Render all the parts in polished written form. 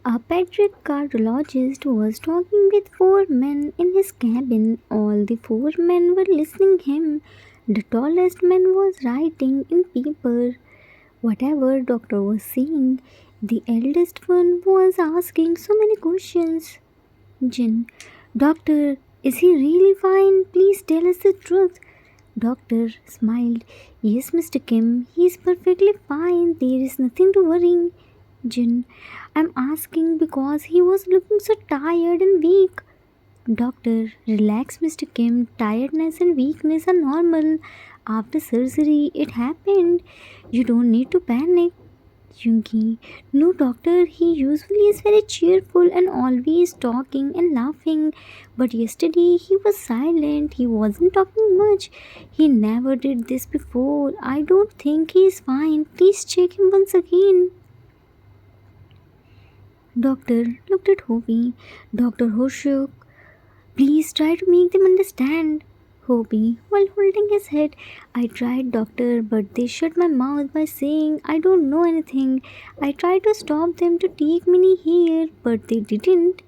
A pediatric cardiologist was talking with four men in his cabin. All the four men were listening him. The tallest man was writing in paper whatever doctor was saying. The eldest one was asking so many questions. Jin, doctor, is he really fine? Please tell us the truth. Doctor smiled. Yes, Mr. Kim, he is perfectly fine. There is nothing to worry. Jin, I'm asking because he was looking so tired and weak. Doctor, relax, Mr. Kim. Tiredness and weakness are normal. After surgery, it happened. You don't need to panic. Junki, no, doctor, he usually is very cheerful and always talking and laughing. But yesterday he was silent, he wasn't talking much. He never did this before. I don't think he is fine. Please check him once again. Doctor looked at Hobie. Dr. Hoshuk, please try to make them understand. Hobie, while holding his head, I tried, doctor, but they shut my mouth by saying I don't know anything. I tried to stop them to take me here, but they didn't.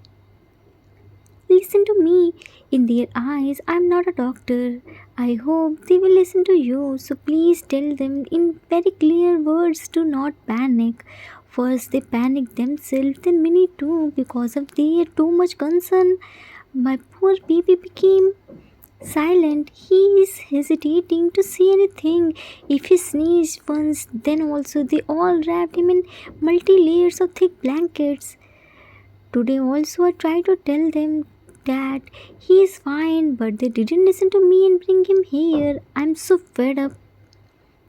Listen to me. In their eyes, I'm not a doctor. I hope they will listen to you. So please tell them in very clear words to not panic. First, they panic themselves, then me too, because of their too much concern. My poor baby became silent. He is hesitating to say anything. If he sneezed once, then also they all wrapped him in multi layers of thick blankets. Today also I tried to tell them that he is fine, but they didn't listen to me and bring him here. I'm so fed up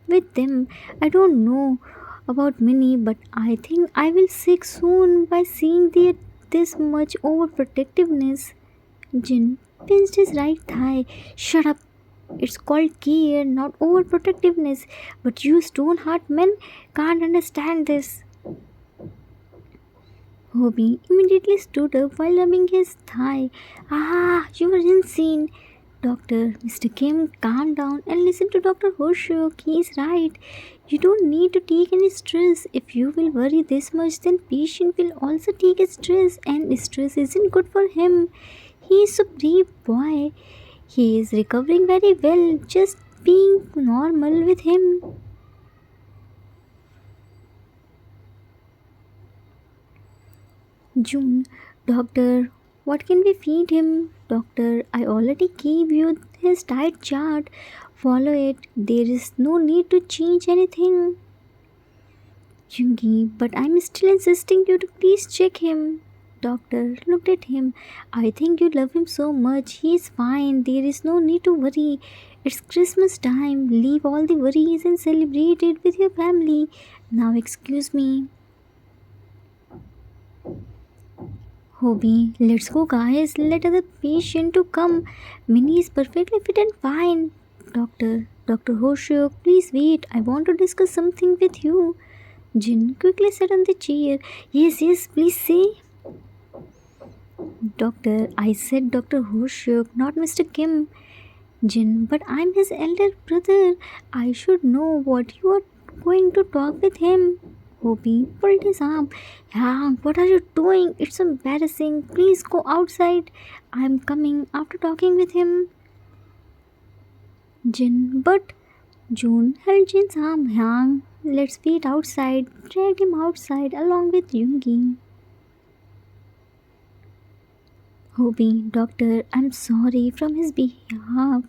with them. I don't know about Minnie, but I think I will sick soon by seeing their this much overprotectiveness. Jin pinched his right thigh. Shut up. It's called care, not overprotectiveness. But you stone heart men can't understand this. Hobie immediately stood up while rubbing his thigh. Ah, you are insane. Doctor, Mr. Kim, calm down and listen to Dr. Hoshuk. He is right. You don't need to take any stress. If you will worry this much, then patient will also take a stress, and stress isn't good for him. He is a brave boy. He is recovering very well. Just being normal with him. June, doctor, what can we feed him? Doctor, I already gave you his diet chart. Follow it. There is no need to change anything. Jungi, but I'm still insisting you to please check him. Doctor looked at him. I think you love him so much. He is fine. There is no need to worry. It's Christmas time. Leave all the worries and celebrate it with your family. Now, excuse me. Hobie, let's go, guys. Let other patient to come. Minnie is perfectly fit and fine. Dr. Hoshio, please wait. I want to discuss something with you. Jin quickly sat on the chair. Yes, please say. Doctor, I said Dr. Hoshio, not Mr. Kim. Jin, but I'm his elder brother. I should know what you are going to talk with him. Hobie pulled his arm. Yang, what are you doing? It's embarrassing. Please go outside. I'm coming after talking with him. Jin, but June held Jin's arm. Yang, let's wait outside. Dragged him outside along with Yungi. Hobie, doctor, I'm sorry from his behalf.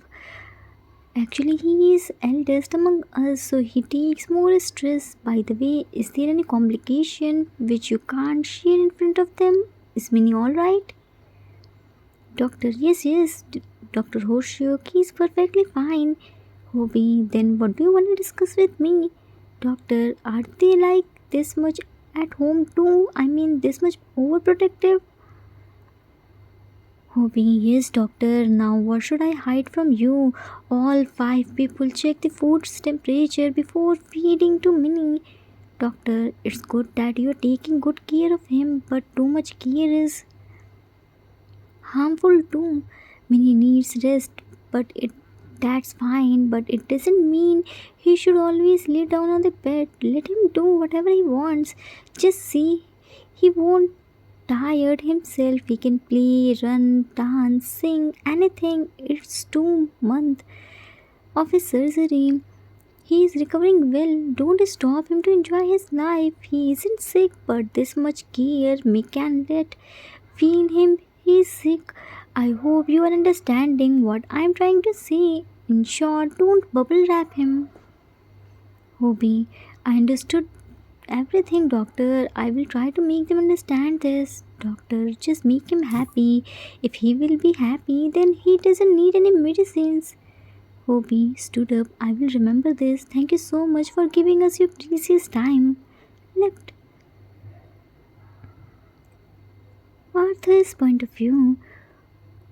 Actually, he is eldest among us, so he takes more stress. By the way, is there any complication which you can't share in front of them? Is Minnie alright? Doctor, yes, Dr. Hoshio, he is perfectly fine. Hobie, then what do you want to discuss with me? Doctor, are they like this much at home too? I mean, this much overprotective? Hobie, yes, doctor. Now, what should I hide from you? All five people check the food's temperature before feeding to Minnie. Doctor, it's good that you're taking good care of him, but too much care is harmful too. Minnie needs rest, but that's fine, but it doesn't mean he should always lay down on the bed. Let him do whatever he wants. Just see, he won't tired himself. He can play, run, dance, sing, anything. It's 2 months of his surgery. He is recovering well. Don't stop him to enjoy his life. He isn't sick, but this much care me can let feel him. He is sick. I hope you are understanding what I am trying to say. In short, don't bubble wrap him. Hobie, I understood everything, doctor. I will try to make them understand this. Doctor, just make him happy. If he will be happy, then he doesn't need any medicines. Hobie stood up. I will remember this. Thank you so much for giving us your precious time. Left Arthur's point of view.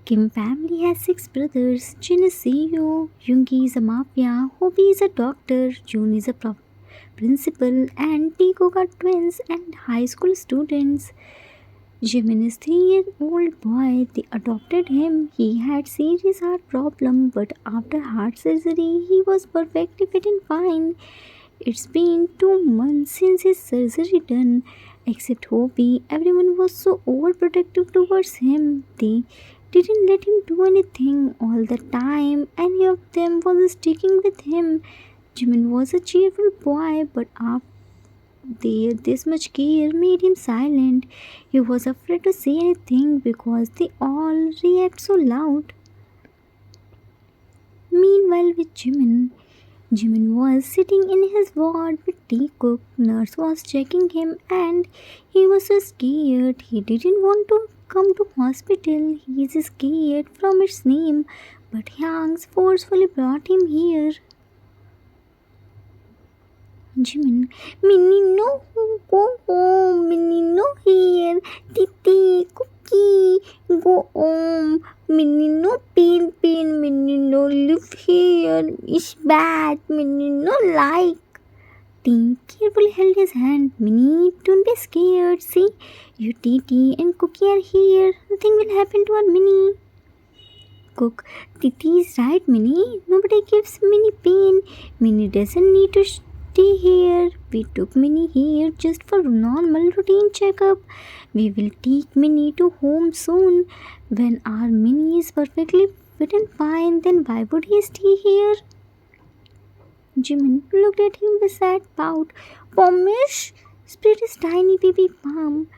Kim family has 6 brothers. Jin is CEO, Yoongi is a mafia, Hobie is a doctor, June is a principal, and Tico got twins and high school students. Jimin is 3-year-old boy. They adopted him. He had serious heart problem, but after heart surgery, he was perfectly fit and fine. It's been 2 months since his surgery done. Except Hobie, everyone was so overprotective towards him. They didn't let him do anything all the time. Any of them was sticking with him. Jimin was a cheerful boy, but after this much care made him silent. He was afraid to say anything because they all react so loud. Meanwhile, with Jimin was sitting in his ward with tea cook. Nurse was checking him and he was so scared. He didn't want to come to hospital. He is scared from its name. But Hanks forcefully brought him here. Jimin, Minnie, no, go home. Minnie, no, here. Titi, cookie, go home. Minnie, no, pain. Minnie, no, live here. It's bad. Minnie, no, like. Tee carefully held his hand. Minnie, don't be scared. See, you, Titi, and Cookie are here. Nothing will happen to our Minnie. Cook, Titi is right, Minnie. Nobody gives Minnie pain. Minnie doesn't need to stay here. We took Minnie here just for normal routine checkup. We will take Minnie to home soon. When our Minnie is perfectly fit and fine, then why would he stay here? Jimin looked at him with sad pout. Promise? Spread his tiny baby palm.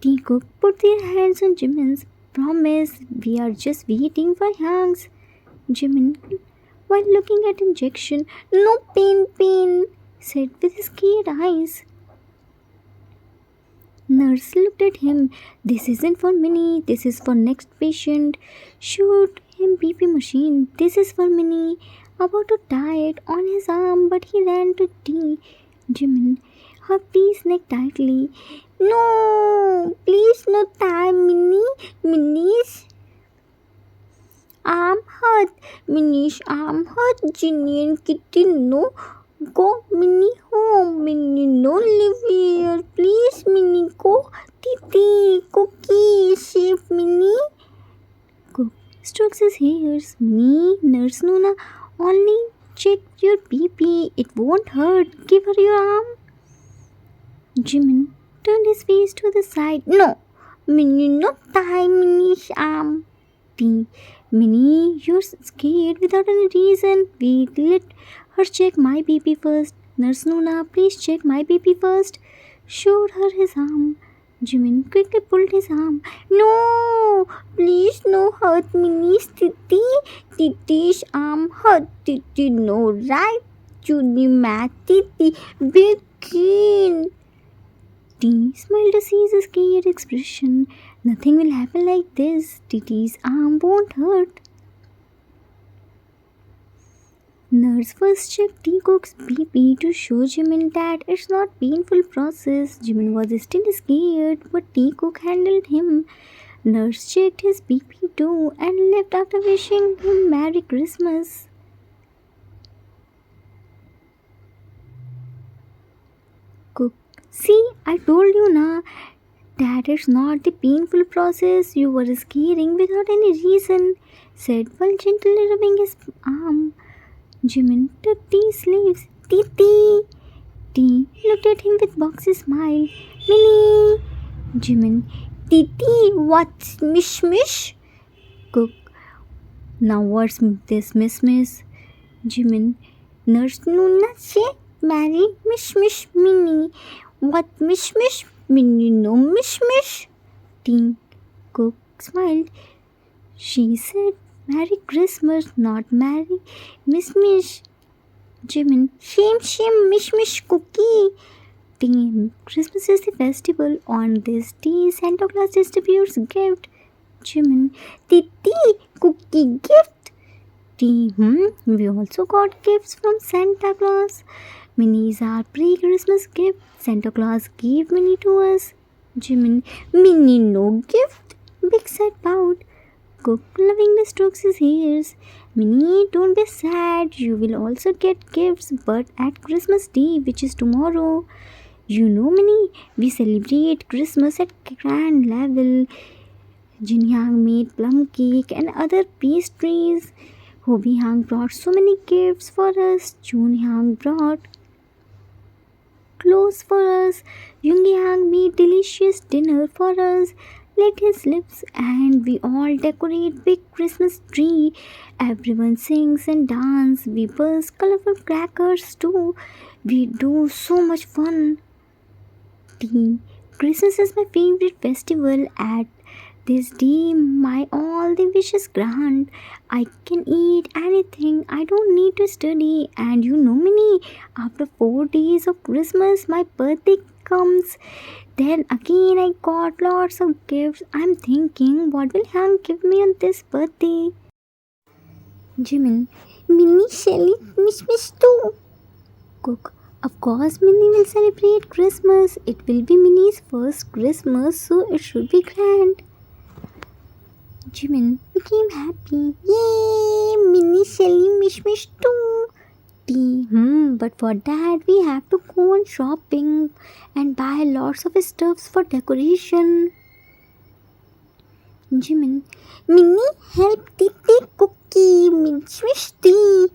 Teacock put their hands on Jimin's. Promise, we are just waiting for Hanks. Jimin, while looking at injection, no pain, said with scared eyes. Nurse looked at him. This isn't for Minnie, this is for next patient. Shoot him BP machine. This is for Minnie. About to tie it on his arm, but he ran to T. Jimin, her P's neck tightly. No, please no tie Minnie. Minnie's arm hurt. Minnie's arm hurt. Ginny and Kitty, no. Go, Minnie, home. Minnie, no live here. Please, Minnie, go. Titi, Cookie, save Minnie. Cook strokes his hairs. Minnie, Nurse Nona, only check your BP. It won't hurt. Give her your arm. Jimin turned his face to the side. No, Minnie, not tie Minnie's arm. T. Minnie, you're scared without any reason. Wait, let her check my BP first. Nurse Nuna, please check my BP first. Showed her his arm. Jimin quickly pulled his arm. No, please no hurt Minnie's Titi. Titi's arm hurt. Titi no right. Judy Matt Titi begin. T smiled to see his scared expression. Nothing will happen like this. Titi's arm won't hurt. Nurse first checked Teacock's BP to show Jimin that it's not painful process. Jimin was still scared, but Teacock handled him. Nurse checked his BP too and left after wishing him Merry Christmas. Cook, see, I told you na that it's not the painful process. You were scaring without any reason, said while gently rubbing his arm. Jimin took T's sleeves. Titi! T looked at him with boxy smile. Minnie! Jimin, Titi, what's mish mish? Cook, now what's this miss miss? Jimin, Nurse Nuna se marry mish mish Minnie. What mish mish? Minnie no mish mish. Teen Cook smiled. She said, Merry Christmas, not Merry Miss Mish. Jimin, shame, Mish Mish Cookie. Team, Christmas is the festival. On this day, Santa Claus distributes gift. Jimin, Titi, cookie gift. Team, we also got gifts from Santa Claus. Minis are pre-Christmas gift. Santa Claus gave Minnie to us. Jimin, Minnie no gift. Big sad pout. Cook lovingly strokes his ears. Minnie, don't be sad. You will also get gifts, but at Christmas Day, which is tomorrow. You know, Minnie, we celebrate Christmas at grand level. Jinhyang made plum cake and other pastries. Hobbyang brought so many gifts for us. Junhyang brought clothes for us. Yoongyang made delicious dinner for us. Lit his lips and we all decorate big Christmas tree. Everyone sings and dance. We burst colorful crackers too. We do so much fun. Tea. Christmas is my favorite festival. At this day, my all the wishes grant. I can eat anything. I don't need to study. And you know, Minnie, after 4 days of Christmas, my birthday comes. Then again, I got lots of gifts. I'm thinking, what will Hank give me on this birthday? Jimin, Minnie, Shelly, Miss too. Cook, of course, Minnie will celebrate Christmas. It will be Minnie's first Christmas, so it should be grand. Jimin became happy. Yay! Minnie, Shelly, Mish too. But for that we have to go on shopping and buy lots of stuffs for decoration. Jimin, Minnie, help Titi cookie, Mish tea.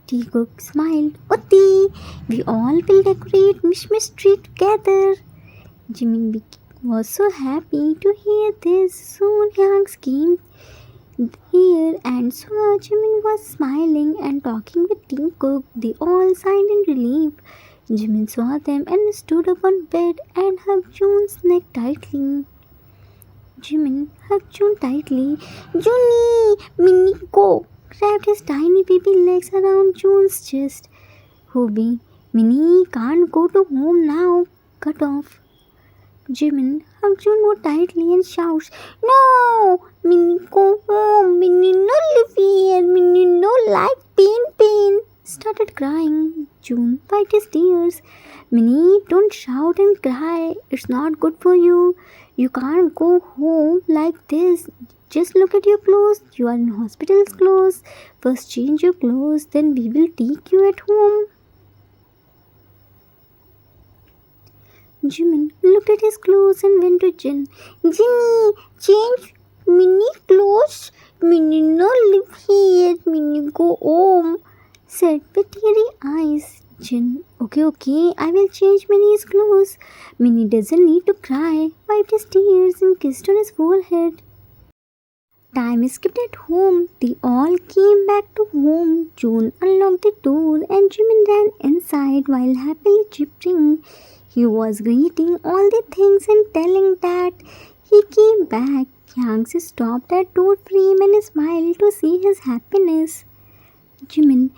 Tea Cook smiled. Oh tea, we all will decorate Mish tree together. Jimin was so happy to hear this. Soon Yang came here and saw Jimin was smiling and talking with Tea Cook. They all sighed in relief. Jimin saw them and stood up on bed and hugged June's neck tightly. Jimin hugged June tightly. Junie, Minnie, go! Wrapped his tiny baby legs around June's chest. Hobie, Minnie can't go to home now. Cut off. Jimin hugged June more tightly and shouts, No! Minnie, go home. Minnie, no live here. Minnie, no like pain. Started crying. June wiped his tears. Minnie, don't shout and cry. It's not good for you. You can't go home like this. Just look at your clothes. You are in hospital's clothes. First change your clothes, then we will take you at home. Jimin looked at his clothes and went to Jin. Jinny, change Minnie clothes. Minnie no live here. Minnie go home, said with teary eyes. Jin, okay, I will change Minnie's clothes. Minnie doesn't need to cry. Wiped his tears and kissed on his forehead. Time skipped at home. They all came back to home. June unlocked the door and Jimin ran inside while happily chirping. He was greeting all the things and telling that he came back. Yang stopped at door frame and smiled to see his happiness. Jimin,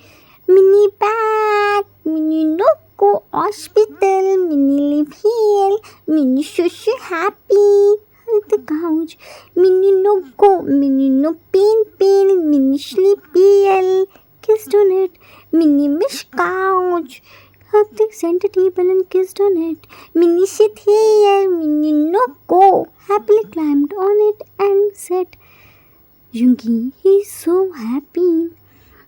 Minnie back. Minnie no go hospital. Minnie live here. Minnie so happy. The couch. Minnie no go. Minnie no pain. Minnie sleep well. Kissed on it. Minnie miss couch. Hugged the center table and kissed on it. Minnie sit here. Minnie no go. Happily climbed on it and said, Yoongi, he's so happy.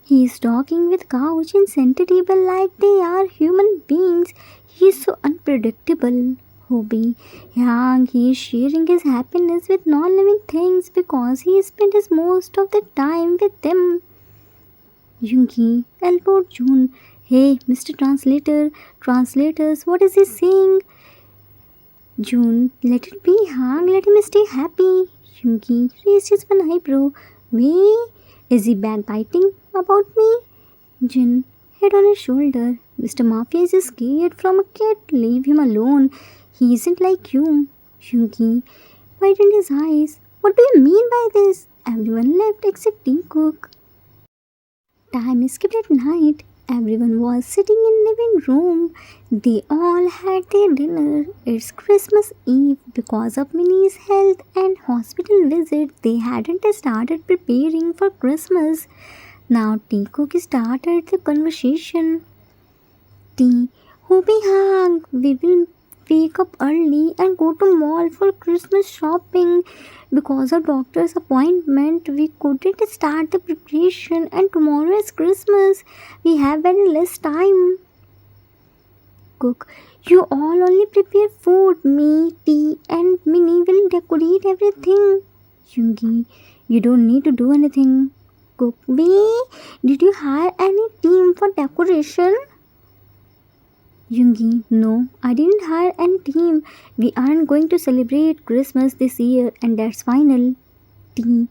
He's talking with couch and center table like they are human beings. He's so unpredictable. Hobie, Yang, he is sharing his happiness with non-living things because he spent his most of the time with them. Yoongi elbowed June. Hey, Mr. Translator, translators, what is he saying? June, let it be, Hang, let him stay happy. Yungi raised his one eyebrow. Wait, is he backbiting about me? Jin, head on his shoulder. Mr. Mafia is scared from a cat. Leave him alone. He isn't like you. Yungi widened his eyes. What do you mean by this? Everyone left except Tea Cook. Time skipped at night. Everyone was sitting in living room. They all had their dinner. It's Christmas Eve. Because of Minnie's health and hospital visit, they hadn't started preparing for Christmas. Now Tea Cook started the conversation. Tea, Hobby Hang, we will wake up early and go to mall for Christmas shopping. Because of doctor's appointment, we couldn't start the preparation and tomorrow is Christmas. We have very less time. Cook, you all only prepare food. Me, Tea and Minnie will decorate everything. Yungi, you don't need to do anything. Cook, wait, did you hire any team for decoration? Yungi, no, I didn't hire any team. We aren't going to celebrate Christmas this year and that's final. Tea,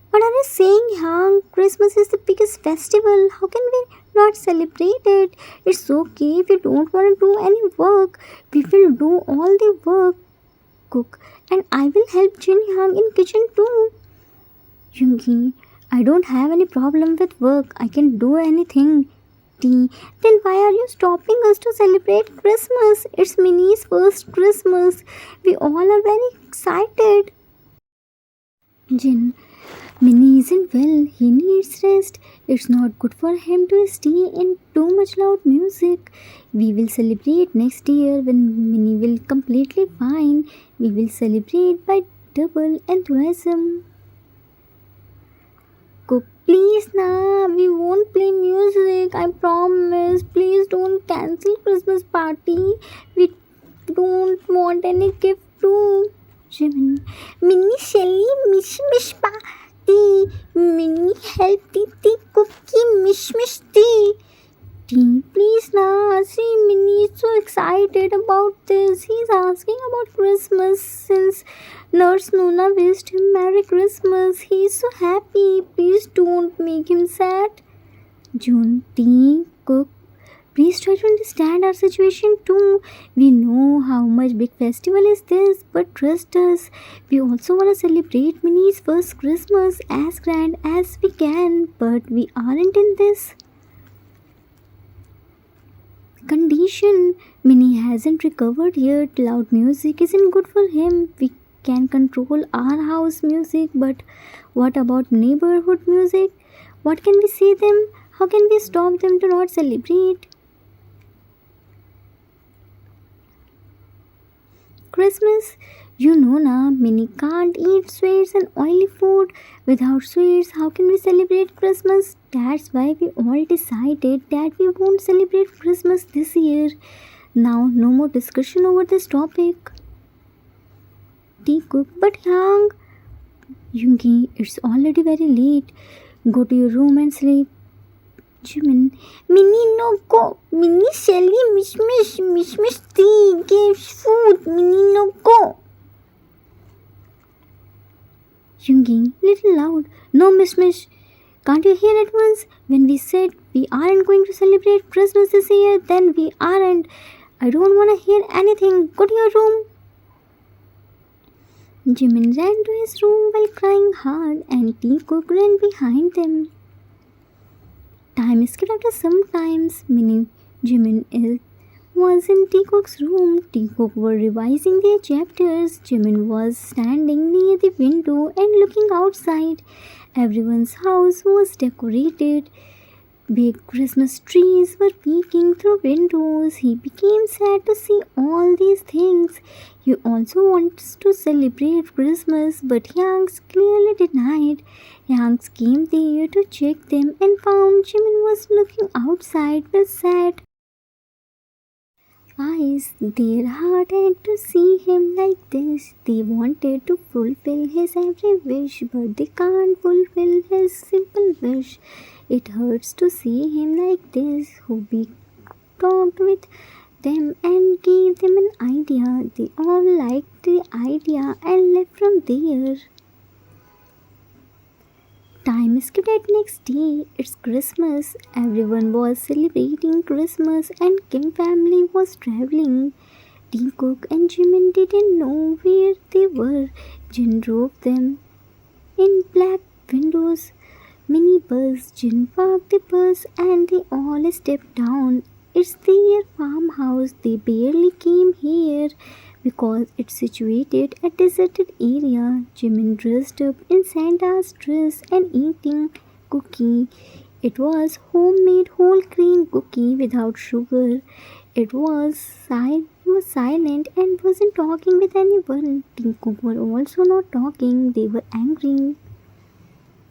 what are you saying, Hang? Christmas is the biggest festival. How can we not celebrate it? It's okay if you don't want to do any work. We will do all the work. Cook, and I will help Jin Hang in kitchen too. Yungi, I don't have any problem with work. I can do anything. Tea, then why are you stopping us to celebrate Christmas? It's Minnie's first Christmas. We all are very excited. Jin, Minnie isn't well. He needs rest. It's not good for him to stay in too much loud music. We will celebrate next year when Minnie will completely fine. We will celebrate by double enthusiasm. Cook, please nah, we won't play music. I promise. Please don't cancel Christmas party. We don't want any gift too. Jimin, Minnie Shelly Mish Mish Party. Minnie help Titi Cookie Mish Mish Tea. Tea, please nah. See, Minnie is so excited about this. He's asking about Christmas since Nurse Nuna wished him Merry Christmas. He's so happy. Please don't make him sad. June, Tea, Cook, please try to understand our situation too. We know how much big festival is this, but trust us. We also want to celebrate Minnie's first Christmas as grand as we can, but we aren't in this condition. Minnie hasn't recovered yet. Loud music isn't good for him. We can control our house music, but what about neighborhood music? What can we say them? How can we stop them to not celebrate Christmas? You know na, Minnie can't eat sweets and oily food. Without sweets, how can we celebrate Christmas? That's why we all decided that we won't celebrate Christmas this year. Now, no more discussion over this topic. Tea Cook, but Yang, Yungi, it's already very late. Go to your room and sleep. Jimin, Minnie no go. Minnie Shelly Mish Mish Tea gives food. Minnie no go. Yungi, little loud. No, Mish. Can't you hear it once? When we said we aren't going to celebrate Christmas this year, then we aren't. I don't want to hear anything. Go to your room. Jimin ran to his room while crying hard, and Tea Cook ran behind them. Time skipped after some times. Jimin was in Tea Cook's room. Tea Cook were revising their chapters. Jimin was standing near the window and looking outside. Everyone's house was decorated. Big Christmas trees were peeking through windows. He became sad to see all these things. He also wants to celebrate Christmas, but Yanks clearly denied. Yanks came there to check them and found Jimin was looking outside with sad eyes. Their heart had to see him like this. They wanted to fulfill his every wish, but they can't fulfill his simple wish. It hurts to see him like this. Hobie talked with them and gave them an idea. They all liked the idea and left from there. Time skipped at next day. It's Christmas. Everyone was celebrating Christmas and Kim family was traveling. Tim Cook and Jimin didn't know where they were. Jin drove them in black windows minibus. Jin parked the bus and they all stepped down. It's their farmhouse. They barely came here because it's situated at a deserted area. Jimin dressed up in Santa's dress and eating cookie. It was homemade whole grain cookie without sugar. He was silent and wasn't talking with anyone. Tinku were also not talking. They were angry.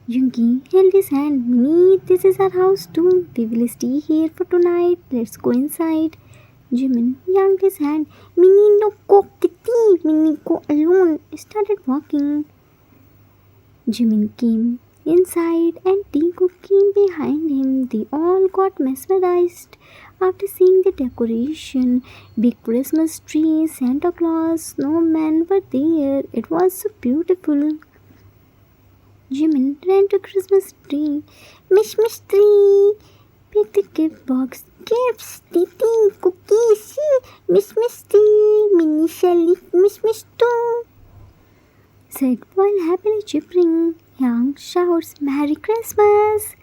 Jungi held his hand. Minnie, this is our house too. We will stay here for tonight. Let's go inside. Jimin yanked his hand. Minnie, no go, kitty. Minnie, go alone. Started walking. Jimin came inside and Tinku came behind him. They all got mesmerized after seeing the decoration. Big Christmas tree, Santa Claus, snowman were there. It was so beautiful. Jimin ran to Christmas tree. Mish Mish tree! Pick the gift box. Gifts, eating, cookies, see, Mish Mish tree, Minnie Shelly, Mish Mish too. Said while happily chippering. Yang shouts, Merry Christmas!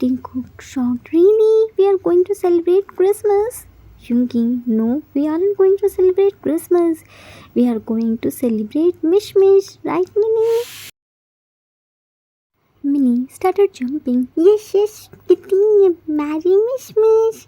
Tinku shocked, really? We are going to celebrate Christmas? Yungi, no, we aren't going to celebrate Christmas. We are going to celebrate Mish Mish, right Minnie? Minnie started jumping. Yes, getting Merry Mish Mish.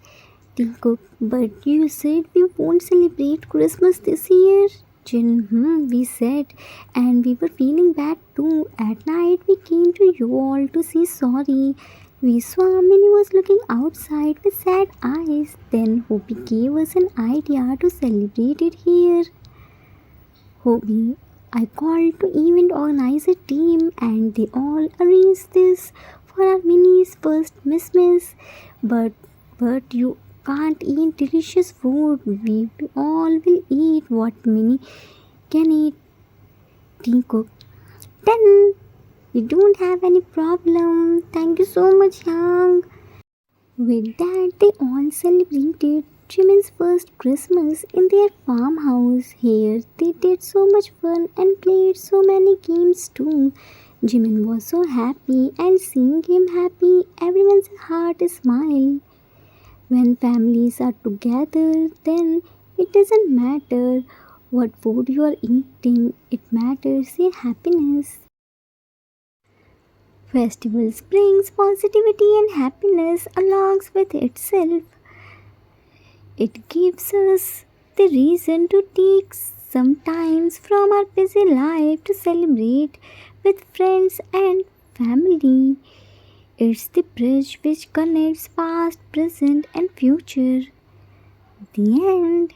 Tinku, but you said we won't celebrate Christmas this year. Jin, we said, and we were feeling bad too. At night, we came to you all to say sorry. We saw Minnie was looking outside with sad eyes. Then Hopi gave us an idea to celebrate it here. Hopi, I called to event organizer team and they all arranged this for our Minnie's first Christmas. But you can't eat delicious food. We all will eat what Minnie can eat. Tea cook. Then we don't have any problem. Thank you so much, Yang. With that, they all celebrated Jimin's first Christmas in their farmhouse. Here, they did so much fun and played so many games too. Jimin was so happy, and seeing him happy, everyone's heart smiled. When families are together, then it doesn't matter what food you are eating, it matters their happiness. Festivals brings positivity and happiness along with itself. It gives us the reason to take some time from our busy life to celebrate with friends and family. It's the bridge which connects past, present, and future. The end.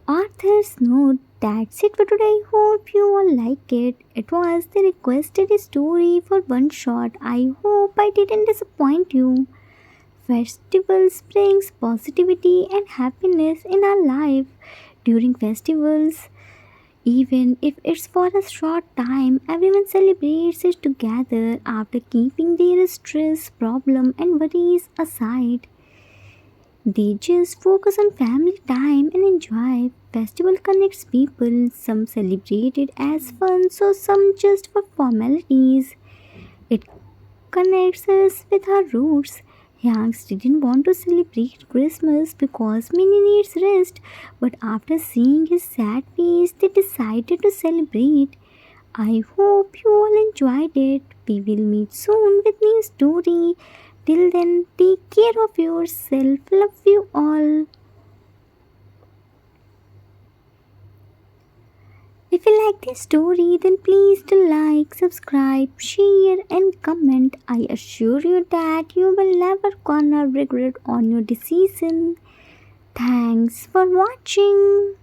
Author's note. That's it for today. Hope you all like it. It was the requested story for one shot. I hope I didn't disappoint you. Festivals brings positivity and happiness in our life. During festivals, even if it's for a short time, everyone celebrates it together after keeping their stress, problem, and worries aside. They just focus on family time and enjoy. Festival connects people. Some celebrate it as fun, so some just for formalities. It connects us with our roots. Yangs didn't want to celebrate Christmas because Minnie needs rest, but after seeing his sad face, they decided to celebrate. I hope you all enjoyed it. We will meet soon with new story. Till then, take care of yourself. Love you all. If you like this story, then please do like, subscribe, share and comment. I assure you that you will never gonna regret on your decision. Thanks for watching.